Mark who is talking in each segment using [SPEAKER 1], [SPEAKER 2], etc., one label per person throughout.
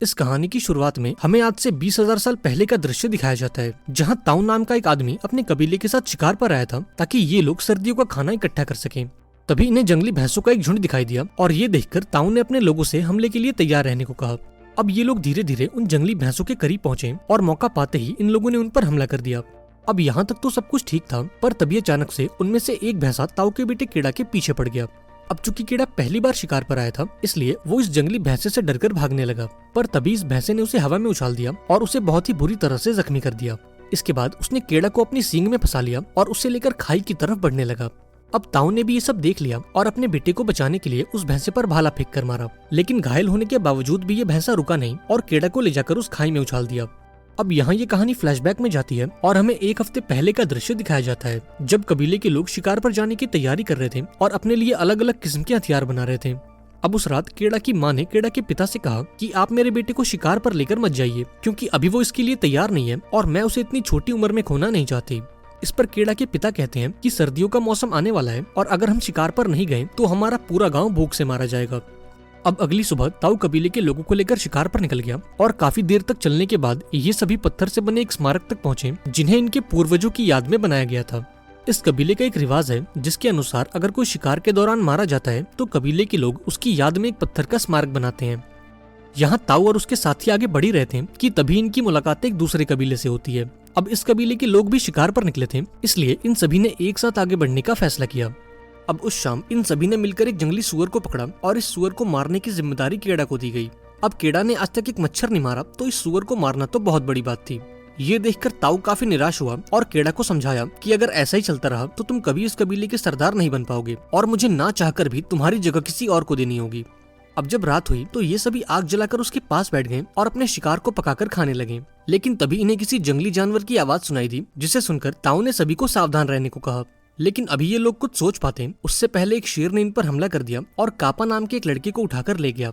[SPEAKER 1] इस कहानी की शुरुआत में हमें आज से 20,000 साल पहले का दृश्य दिखाया जाता है, जहां ताऊ नाम का एक आदमी अपने कबीले के साथ शिकार पर आया था ताकि ये लोग सर्दियों का खाना इकट्ठा कर सकें। तभी इन्हें जंगली भैंसों का एक झुंड दिखाई दिया और ये देखकर ताऊ ने अपने लोगों से हमले के लिए तैयार रहने को कहा। अब ये लोग धीरे धीरे उन जंगली भैंसों के करीब पहुंचे और मौका पाते ही इन लोगों ने उन पर हमला कर दिया। अब यहाँ तक तो सब कुछ ठीक था, पर तभी अचानक से उनमें से एक भैंसा ताऊ के बेटे केड़ा के पीछे पड़ गया। अब चूंकि केड़ा पहली बार शिकार पर आया था, इसलिए वो इस जंगली भैंसे से डरकर भागने लगा, पर तभी इस भैंसे ने उसे हवा में उछाल दिया और उसे बहुत ही बुरी तरह से जख्मी कर दिया। इसके बाद उसने केड़ा को अपनी सींग में फंसा लिया और उसे लेकर खाई की तरफ बढ़ने लगा। अब ताऊ ने भी ये सब देख लिया और अपने बेटे को बचाने के लिए उस भैंसे पर भाला फेंक कर मारा, लेकिन घायल होने के बावजूद भी ये भैंसा रुका नहीं और केड़ा को ले जाकर उस खाई में उछाल दिया। अब यहाँ ये कहानी फ्लैशबैक में जाती है और हमें एक हफ्ते पहले का दृश्य दिखाया जाता है, जब कबीले के लोग शिकार पर जाने की तैयारी कर रहे थे और अपने लिए अलग अलग किस्म के हथियार बना रहे थे। अब उस रात केड़ा की माँ ने केड़ा के पिता से कहा कि आप मेरे बेटे को शिकार पर लेकर मत जाइए, क्योंकि अभी वो इसके लिए तैयार नहीं है और मैं उसे इतनी छोटी उम्र में खोना नहीं चाहती। इस पर केड़ा के पिता कहते हैं कि सर्दियों का मौसम आने वाला है और अगर हम शिकार पर नहीं गए तो हमारा पूरा गाँव भूख से मारा जाएगा। अब अगली सुबह ताऊ कबीले के लोगों को लेकर शिकार पर निकल गया और काफी देर तक चलने के बाद ये सभी पत्थर से बने एक स्मारक तक पहुंचे, जिन्हें इनके पूर्वजों की याद में बनाया गया था। इस कबीले का एक रिवाज है जिसके अनुसार अगर कोई शिकार के दौरान मारा जाता है तो कबीले के लोग उसकी याद में एक पत्थर का स्मारक बनाते हैं। यहाँ ताऊ और उसके साथी आगे बढ़ ही रहे थे कि तभी इनकी मुलाकात एक दूसरे कबीले से होती है। अब इस कबीले के लोग भी शिकार पर निकले थे, इसलिए इन सभी ने एक साथ आगे बढ़ने का फैसला किया। अब उस शाम इन सभी ने मिलकर एक जंगली सुअर को पकड़ा और इस सुअर को मारने की जिम्मेदारी केड़ा को दी गई। अब केड़ा ने आज तक एक मच्छर नहीं मारा, तो इस सुअर को मारना तो बहुत बड़ी बात थी। ये देखकर ताऊ काफी निराश हुआ और केड़ा को समझाया कि अगर ऐसा ही चलता रहा तो तुम कभी इस कबीले के सरदार नहीं बन पाओगे और मुझे ना चाहकर भी तुम्हारी जगह किसी और को देनी होगी। अब जब रात हुई तो ये सभी आग जलाकर उसके पास बैठ गए और अपने शिकार को पकाकर खाने लगे, लेकिन तभी इन्हें किसी जंगली जानवर की आवाज सुनाई दी, जिसे सुनकर ताऊ ने सभी को सावधान रहने को कहा। लेकिन अभी ये लोग कुछ सोच पाते उससे पहले एक शेर ने इन पर हमला कर दिया और कापा नाम के एक लड़के को उठाकर ले गया।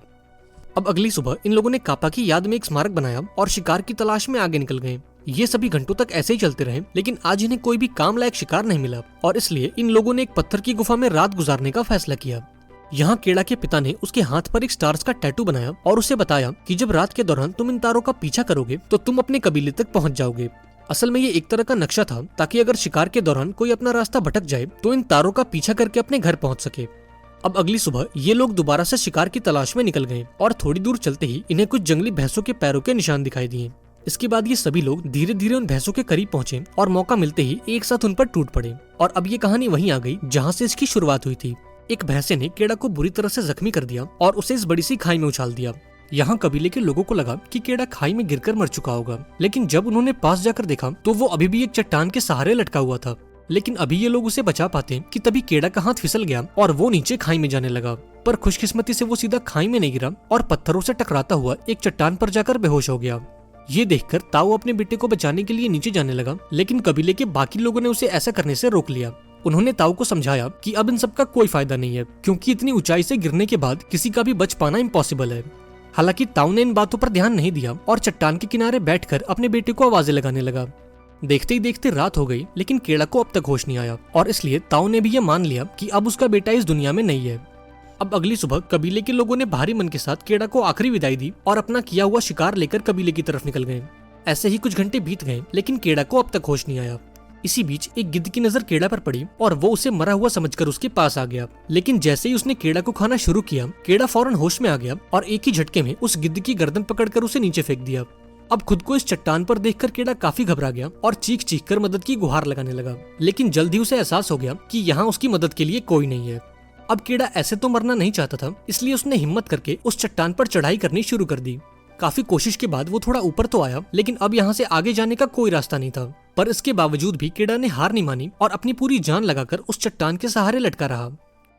[SPEAKER 1] अब अगली सुबह इन लोगों ने कापा की याद में एक स्मारक बनाया और शिकार की तलाश में आगे निकल गए। ये सभी घंटों तक ऐसे ही चलते रहे, लेकिन आज इन्हें कोई भी काम लायक शिकार नहीं मिला और इसलिए इन लोगों ने एक पत्थर की गुफा में रात गुजारने का फैसला किया। यहाँ केड़ा के पिता ने उसके हाथ पर एक स्टार्स का टैटू बनाया और उसे बताया कि जब रात के दौरान तुम इन तारों का पीछा करोगे तो तुम अपने कबीले तक पहुंच जाओगे। असल में ये एक तरह का नक्शा था ताकि अगर शिकार के दौरान कोई अपना रास्ता भटक जाए तो इन तारों का पीछा करके अपने घर पहुंच सके। अब अगली सुबह ये लोग दोबारा से शिकार की तलाश में निकल गए और थोड़ी दूर चलते ही इन्हें कुछ जंगली भैंसों के पैरों के निशान दिखाई दिए। इसके बाद ये सभी लोग धीरे धीरे उन भैंसों के करीब पहुंचे और मौका मिलते ही एक साथ उन पर टूट पड़े। और अब ये कहानी वहीं आ गई जहाँ से इसकी शुरुआत हुई थी। एक भैंसे ने केड़ा को बुरी तरह से जख्मी कर दिया और उसे इस बड़ी सी खाई में उछाल दिया। यहाँ कबीले के लोगों को लगा कि केड़ा खाई में गिरकर मर चुका होगा, लेकिन जब उन्होंने पास जाकर देखा तो वो अभी भी एक चट्टान के सहारे लटका हुआ था। लेकिन अभी ये लोग उसे बचा पाते कि तभी केड़ा का हाथ फिसल गया और वो नीचे खाई में जाने लगा, पर खुशकिस्मती से वो सीधा खाई में नहीं गिरा और पत्थरों से टकराता हुआ एक चट्टान पर जाकर बेहोश हो गया। ये देखकर ताऊ अपने बेटे को बचाने के लिए नीचे जाने लगा, लेकिन कबीले के बाकी लोगों ने उसे ऐसा करने से रोक लिया। उन्होंने ताऊ को समझाया कि अब इन सब का कोई फायदा नहीं है, क्योंकि इतनी ऊंचाई से गिरने के बाद किसी का भी बच पाना इम्पॉसिबल है। हालांकि ताऊ ने इन बातों पर ध्यान नहीं दिया और चट्टान के किनारे बैठकर अपने बेटे को आवाजें लगाने लगा। देखते ही देखते रात हो गई, लेकिन केड़ा को अब तक होश नहीं आया और इसलिए ताऊ ने भी ये मान लिया कि अब उसका बेटा इस दुनिया में नहीं है। अब अगली सुबह कबीले के लोगों ने भारी मन के साथ केड़ा को आखिरी विदाई दी और अपना किया हुआ शिकार लेकर कबीले की तरफ निकल गए। ऐसे ही कुछ घंटे बीत गए, लेकिन केड़ा को अब तक होश नहीं आया। इसी बीच एक गिद्ध की नजर केड़ा पर पड़ी और वो उसे मरा हुआ समझकर उसके पास आ गया, लेकिन जैसे ही उसने केड़ा को खाना शुरू किया, केड़ा फौरन होश में आ गया और एक ही झटके में उस गिद्ध की गर्दन पकड़कर उसे नीचे फेंक दिया। अब खुद को इस चट्टान पर देखकर केड़ा काफी घबरा गया और चीख चीख कर मदद की गुहार लगाने लगा, लेकिन जल्द ही उसे एहसास हो गया कि यहाँ उसकी मदद के लिए कोई नहीं है। अब केड़ा ऐसे तो मरना नहीं चाहता था, इसलिए उसने हिम्मत करके उस चट्टान पर चढ़ाई करनी शुरू कर दी। काफी कोशिश के बाद वो थोड़ा ऊपर तो आया, लेकिन अब यहाँ से आगे जाने का कोई रास्ता नहीं था। पर इसके बावजूद भी केड़ा ने हार नहीं मानी और अपनी पूरी जान लगाकर उस चट्टान के सहारे लटका रहा।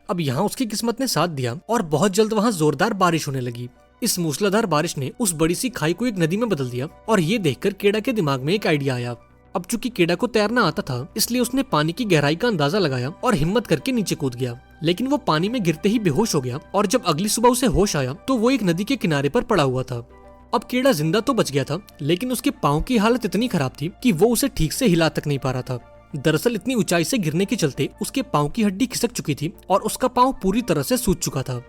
[SPEAKER 1] अब यहाँ उसकी किस्मत ने साथ दिया और बहुत जल्द वहाँ जोरदार बारिश होने लगी। इस मूसलाधार बारिश ने उस बड़ी सी खाई को एक नदी में बदल दिया और ये देखकर केड़ा के दिमाग में एक आइडिया आया। अब चूंकि केड़ा को तैरना आता था, इसलिए उसने पानी की गहराई का अंदाजा लगाया और हिम्मत करके नीचे कूद गया, लेकिन वो पानी में गिरते ही बेहोश हो गया और जब अगली सुबह उसे होश आया तो वो एक नदी के किनारे पर पड़ा हुआ था। अब केड़ा जिंदा तो बच गया था, लेकिन उसके पाँव की हालत इतनी खराब थी कि वो उसे ठीक से हिला तक नहीं पा रहा था। दरअसल इतनी ऊंचाई से गिरने के चलते उसके पाँव की हड्डी खिसक चुकी थी और उसका पाँव पूरी तरह से सूज चुका था।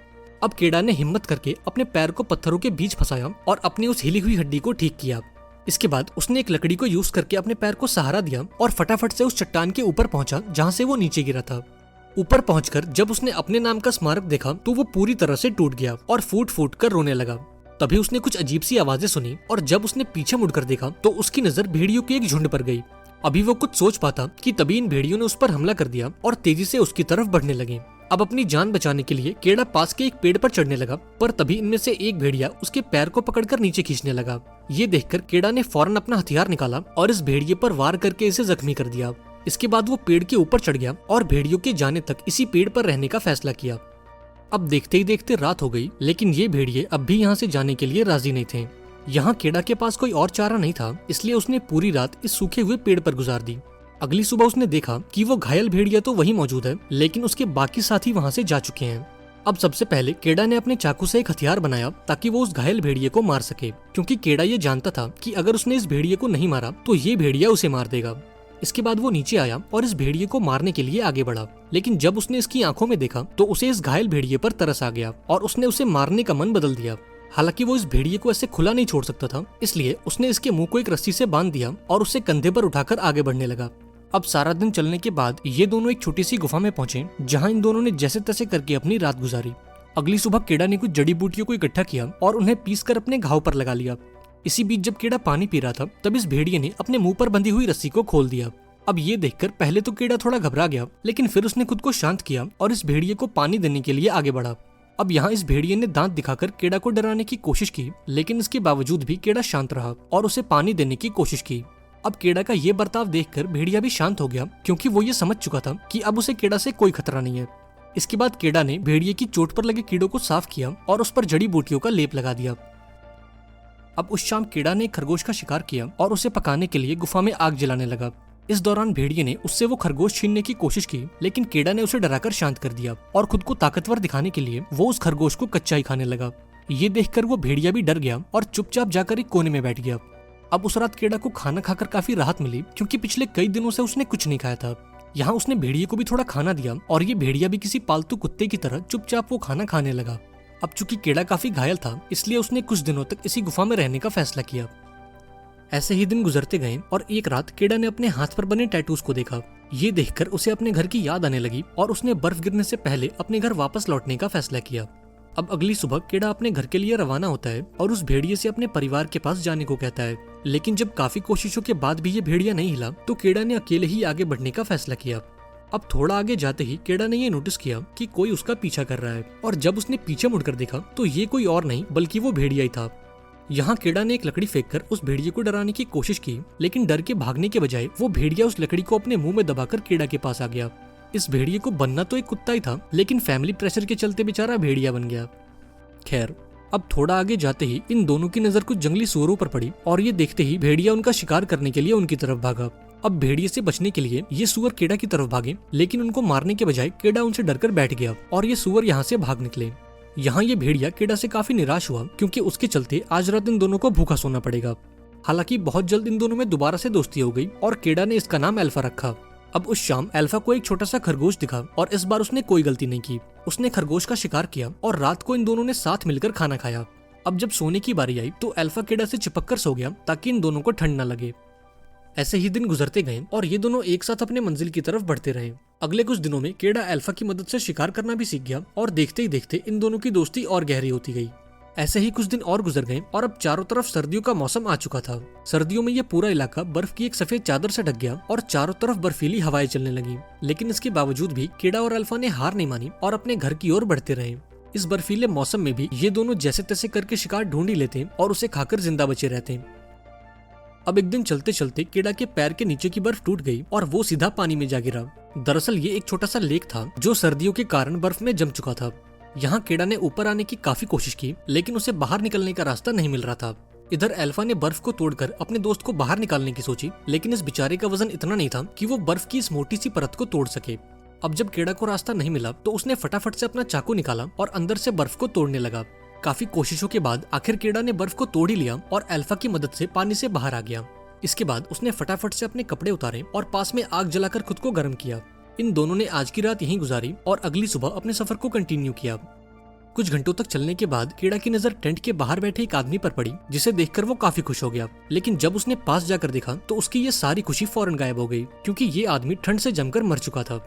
[SPEAKER 1] अब केड़ा ने हिम्मत करके अपने पैर को पत्थरों के बीच फंसाया और अपनी उस हिली हुई हड्डी को ठीक किया। इसके बाद उसने एक लकड़ी को यूज करके अपने पैर को सहारा दिया और फटाफट से उस चट्टान के ऊपर पहुंचा जहां से वो नीचे गिरा था। ऊपर पहुंचकर जब उसने अपने नाम का स्मारक देखा तो वो पूरी तरह से टूट गया और फूट फूट कर रोने लगा। तभी उसने कुछ अजीब सी आवाजें सुनी और जब उसने पीछे मुड़कर देखा तो उसकी नजर भेड़ियों के एक झुंड पर गई। अभी वो कुछ सोच पाता कि तभी इन भेड़ियों ने उस पर हमला कर दिया और तेजी से उसकी तरफ बढ़ने लगे। अब अपनी जान बचाने के लिए केड़ा पास के एक पेड़ पर चढ़ने लगा, पर तभी इनमें से एक भेड़िया उसके पैर को पकड़कर नीचे खींचने लगा। ये देखकर केड़ा ने फौरन अपना हथियार निकाला और इस भेड़िए पर वार करके इसे जख्मी कर दिया। इसके बाद वो पेड़ के ऊपर चढ़ गया और भेड़ियों के जाने तक इसी पेड़ पर रहने का फैसला किया। अब देखते ही देखते रात हो गई, लेकिन ये भेड़िए अब भी यहाँ से जाने के लिए राजी नहीं थे। यहाँ केड़ा के पास कोई और चारा नहीं था, इसलिए उसने पूरी रात इस सूखे हुए पेड़ पर गुजार दी। अगली सुबह उसने देखा कि वो घायल भेड़िया तो वहीं मौजूद है, लेकिन उसके बाकी साथी वहाँ से जा चुके हैं। अब सबसे पहले केड़ा ने अपने चाकू से एक हथियार बनाया ताकि वो उस घायल भेड़िए को मार सके, क्योंकि केड़ा ये जानता था कि अगर उसने इस भेड़िए को नहीं मारा तो ये भेड़िया उसे मार देगा। इसके बाद वो नीचे आया और इस भेड़िए को मारने के लिए आगे बढ़ा, लेकिन जब उसने इसकी आंखों में देखा तो उसे इस घायल भेड़िए पर तरस आ गया और उसने उसे मारने का मन बदल दिया। हालांकि वो इस भेड़िए को ऐसे खुला नहीं छोड़ सकता था, इसलिए उसने इसके मुंह को एक रस्सी से बांध दिया और उसे कंधे पर उठाकर आगे बढ़ने लगा। अब सारा दिन चलने के बाद ये दोनों एक छोटी सी गुफा में पहुंचे, जहां इन दोनों ने जैसे तैसे करके अपनी रात गुजारी। अगली सुबह केड़ा ने कुछ जड़ी बूटियों को इकट्ठा किया और उन्हें पीसकर अपने घाव पर लगा लिया। इसी बीच जब केड़ा पानी पी रहा था तब इस भेड़िए ने अपने मुंह पर बंधी हुई रस्सी को खोल दिया। अब ये देखकर पहले तो केड़ा थोड़ा घबरा गया, लेकिन फिर उसने खुद को शांत किया और इस भेड़िए को पानी देने के लिए आगे बढ़ा। अब यहाँ इस भेड़िए ने दांत दिखाकर केड़ा को डराने की कोशिश की, लेकिन इसके बावजूद भी केड़ा शांत रहा और उसे पानी देने की कोशिश की। अब केड़ा का ये बर्ताव देखकर भेड़िया भी शांत हो गया, क्योंकि वो ये समझ चुका था कि अब उसे केड़ा से कोई खतरा नहीं है। इसके बाद केड़ा ने भेड़िए की चोट पर लगे कीड़ों को साफ किया और उस पर जड़ी बूटियों का लेप लगा दिया। अब उस शाम केड़ा ने एक खरगोश का शिकार किया और उसे पकाने के लिए गुफा में आग जलाने लगा। इस दौरान भेड़िए ने उससे वो खरगोश छीनने की कोशिश की, लेकिन केड़ा ने उसे डराकर शांत कर दिया और खुद को ताकतवर दिखाने के लिए वो उस खरगोश को कच्चा ही खाने लगा। ये देखकर वो भेड़िया भी डर गया और चुपचाप जाकर एक कोने में बैठ गया। अब उस रात केड़ा को खाना खाकर काफी राहत मिली, क्योंकि पिछले कई दिनों से उसने कुछ नहीं खाया था। यहाँ उसने भेड़िए को भी थोड़ा खाना दिया और ये भेड़िया भी किसी पालतू कुत्ते की तरह चुपचाप वो खाना खाने लगा। अब चूंकि केड़ा काफी घायल था, इसलिए उसने कुछ दिनों तक इसी गुफा में रहने का फैसला किया। ऐसे ही दिन गुजरते गए और एक रात केड़ा ने अपने हाथ पर बने टैटूज को देखा। ये देखकर उसे अपने घर की याद आने लगी और उसने बर्फ गिरने से पहले अपने घर वापस लौटने का फैसला किया। अब अगली सुबह केड़ा अपने घर के लिए रवाना होता है और उस भेड़िए से अपने परिवार के पास जाने को कहता है, लेकिन जब काफी कोशिशों के बाद भी ये भेड़िया नहीं हिला तो केड़ा ने अकेले ही आगे बढ़ने का फैसला किया। अब थोड़ा आगे जाते ही केड़ा ने ये नोटिस किया कि कोई उसका पीछा कर रहा है, और जब उसने पीछे मुड़कर देखा तो ये कोई और नहीं बल्कि वो भेड़िया ही था। यहाँ केड़ा ने एक लकड़ी फेंककर उस भेड़िए को डराने की कोशिश की, लेकिन डर के भागने के बजाय वो भेड़िया उस लकड़ी को अपने मुंह में दबाकर केड़ा के पास आ गया। इस भेड़िए को बनना तो एक कुत्ता ही था, लेकिन फैमिली प्रेशर के चलते बेचारा भेड़िया बन गया। खैर, अब थोड़ा आगे जाते ही इन दोनों की नजर कुछ जंगली सूअरों पर पड़ी और ये देखते ही भेड़िया उनका शिकार करने के लिए उनकी तरफ भागा। अब भेड़िए से बचने के लिए ये सूअर केड़ा की तरफ भागे, लेकिन उनको मारने के बजाय केड़ा उनसे डरकर बैठ गया और ये सूअर यहाँ से भाग निकले। यहाँ ये भेड़िया केड़ा से काफी निराश हुआ, क्योंकि उसके चलते आज रात इन दोनों को भूखा सोना पड़ेगा। हालांकि बहुत जल्द इन दोनों में दोबारा से दोस्ती हो गई और केड़ा ने इसका नाम अल्फा रखा। अब उस शाम अल्फा को एक छोटा सा खरगोश दिखा और इस बार उसने कोई गलती नहीं की। उसने खरगोश का शिकार किया और रात को इन दोनों ने साथ मिलकर खाना खाया। अब जब सोने की बारी आई तो अल्फा केड़ा से चिपक कर सो गया ताकि इन दोनों को ठंड न लगे। ऐसे ही दिन गुजरते गए और ये दोनों एक साथ अपने मंजिल की तरफ बढ़ते रहे। अगले कुछ दिनों में केड़ा अल्फा की मदद से शिकार करना भी सीख गया और देखते ही देखते इन दोनों की दोस्ती और गहरी होती गई। ऐसे ही कुछ दिन और गुजर गए और अब चारों तरफ सर्दियों का मौसम आ चुका था। सर्दियों में यह पूरा इलाका बर्फ की एक सफेद चादर से ढक गया और चारों तरफ बर्फीली हवाएं चलने लगी, लेकिन इसके बावजूद भी केड़ा और अल्फा ने हार नहीं मानी और अपने घर की ओर बढ़ते रहे। इस बर्फीले मौसम में भी ये दोनों जैसे तैसे करके शिकार ढूंढ ही लेते और उसे खाकर जिंदा बचे रहते। अब एक दिन चलते चलते केड़ा के पैर के नीचे की बर्फ टूट गई और वो सीधा पानी में जा गिरा। दरअसल ये एक छोटा सा लेक था जो सर्दियों के कारण बर्फ में जम चुका था। यहाँ केड़ा ने ऊपर आने की काफी कोशिश की, लेकिन उसे बाहर निकलने का रास्ता नहीं मिल रहा था। इधर अल्फा ने बर्फ को तोड़कर अपने दोस्त को बाहर निकालने की सोची, लेकिन इस बेचारे का वजन इतना नहीं था कि वो बर्फ की इस मोटी सी परत को तोड़ सके। अब जब केड़ा को रास्ता नहीं मिला तो उसने फटाफट से अपना चाकू निकाला और अंदर से बर्फ को तोड़ने लगा। काफी कोशिशों के बाद आखिर केड़ा ने बर्फ को तोड़ ही लिया और अल्फा की मदद से पानी से बाहर आ गया। इसके बाद उसने फटाफट से अपने कपड़े उतारे और पास में आग जलाकर खुद को गर्म किया। इन दोनों ने आज की रात यहीं गुजारी और अगली सुबह अपने सफर को कंटिन्यू किया। कुछ घंटों तक चलने के बाद केड़ा की नजर टेंट के बाहर बैठे एक आदमी पर पड़ी, जिसे देखकर वो काफी खुश हो गया। लेकिन जब उसने पास जाकर देखा तो उसकी ये सारी खुशी फौरन गायब हो गई, क्योंकि ये आदमी ठंड से जमकर मर चुका था।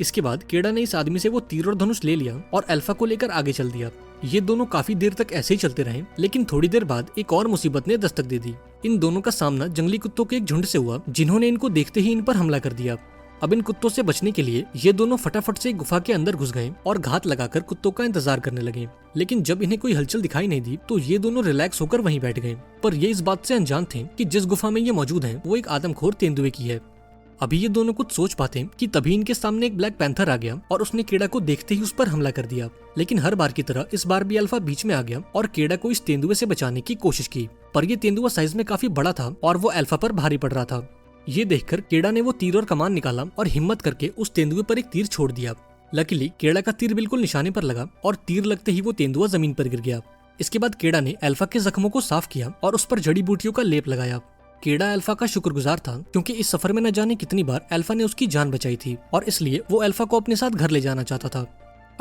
[SPEAKER 1] इसके बाद केड़ा ने इस आदमी से वो तीर और धनुष ले लिया और अल्फा को लेकर आगे चल दिया। ये दोनों काफी देर तक ऐसे ही चलते रहे, लेकिन थोड़ी देर बाद एक और मुसीबत ने दस्तक दे दी। इन दोनों का सामना जंगली कुत्तों के एक झुंड से हुआ, जिन्होंने इनको देखते ही इन पर हमला कर दिया। अब इन कुत्तों से बचने के लिए ये दोनों फटाफट से एक गुफा के अंदर घुस गए और घात लगाकर कुत्तों का इंतजार करने लगे। लेकिन जब इन्हें कोई हलचल दिखाई नहीं दी तो ये दोनों रिलैक्स होकर वहीं बैठ गए। पर ये इस बात से अनजान थे कि जिस गुफा में ये मौजूद हैं वो एक आदमखोर तेंदुए की है। अभी ये दोनों कुछ सोच पाते कि तभी इनके सामने एक ब्लैक पैंथर आ गया और उसने केड़ा को देखते ही उस पर हमला कर दिया। लेकिन हर बार की तरह इस बार भी अल्फा बीच में आ गया और केड़ा को इस तेंदुए से बचाने की कोशिश की। पर ये तेंदुआ साइज में काफी बड़ा था और वो अल्फा पर भारी पड़ रहा था। ये देखकर केड़ा ने वो तीर और कमान निकाला और हिम्मत करके उस तेंदुए पर एक तीर छोड़ दिया। लकीली केड़ा का तीर बिल्कुल निशाने पर लगा और तीर लगते ही वो तेंदुआ जमीन पर गिर गया। इसके बाद केड़ा ने अल्फा के जख्मों को साफ किया और उस पर जड़ी बूटियों का लेप लगाया। केड़ा अल्फा का शुक्रगुजार था, क्योंकि इस सफर में न जाने कितनी बार अल्फा ने उसकी जान बचाई थी और इसलिए वो अल्फा को अपने साथ घर ले जाना चाहता था।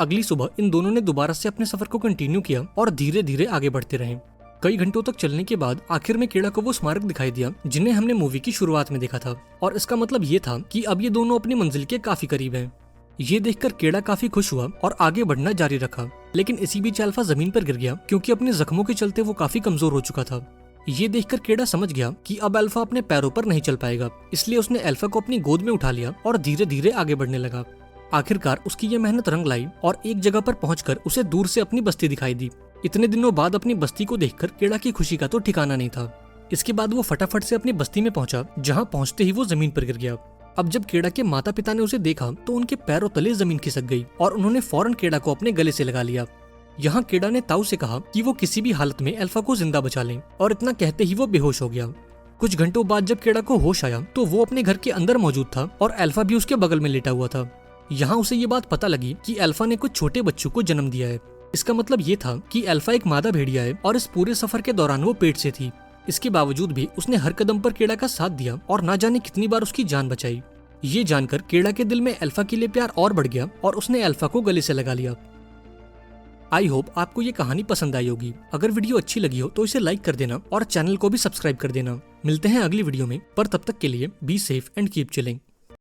[SPEAKER 1] अगली सुबह इन दोनों ने दोबारा से अपने सफर को कंटिन्यू किया और धीरे धीरे आगे बढ़ते रहे। कई घंटों तक चलने के बाद आखिर में केड़ा को वो स्मारक दिखाई दिया जिन्हें हमने मूवी की शुरुआत में देखा था, और इसका मतलब ये था कि अब ये दोनों अपनी मंजिल के काफी करीब हैं। ये देखकर केड़ा काफी खुश हुआ और आगे बढ़ना जारी रखा। लेकिन इसी बीच अल्फा जमीन पर गिर गया, क्योंकि अपने जख्मों के चलते वो काफी कमजोर हो चुका था। ये देखकर केड़ा समझ गया कि अब अल्फा अपने पैरों पर नहीं चल पाएगा, इसलिए उसने अल्फा को अपनी गोद में उठा लिया और धीरे धीरे आगे बढ़ने लगा। आखिरकार उसकी ये मेहनत रंग लाई और एक जगह पर पहुंचकर उसे दूर से अपनी बस्ती दिखाई दी। इतने दिनों बाद अपनी बस्ती को देखकर केड़ा की खुशी का तो ठिकाना नहीं था। इसके बाद वो फटाफट से अपनी बस्ती में पहुंचा, जहां पहुंचते ही वो जमीन पर गिर गया। अब जब केड़ा के माता पिता ने उसे देखा तो उनके पैरों तले जमीन खिसक गई और उन्होंने फौरन केड़ा को अपने गले से लगा लिया। यहाँ केड़ा ने ताऊ से कहा कि वो किसी भी हालत में अल्फा को जिंदा बचा लें, और इतना कहते ही वो बेहोश हो गया। कुछ घंटों बाद जब केड़ा को होश आया तो वो अपने घर के अंदर मौजूद था और अल्फा भी उसके बगल में लेटा हुआ था। यहाँ उसे ये बात पता लगी कि अल्फा ने कुछ छोटे बच्चों को जन्म दिया है। इसका मतलब ये था कि अल्फा एक मादा भेड़िया है और इस पूरे सफर के दौरान वो पेट से थी। इसके बावजूद भी उसने हर कदम पर केड़ा का साथ दिया और ना जाने कितनी बार उसकी जान बचाई। ये जानकर केड़ा के दिल में अल्फा के लिए प्यार और बढ़ गया और उसने अल्फा को गले से लगा लिया। आई होप आपको ये कहानी पसंद आई होगी। अगर वीडियो अच्छी लगी हो तो इसे लाइक कर देना और चैनल को भी सब्सक्राइब कर देना। मिलते हैं अगली वीडियो में, पर तब तक के लिए be safe and keep chilling.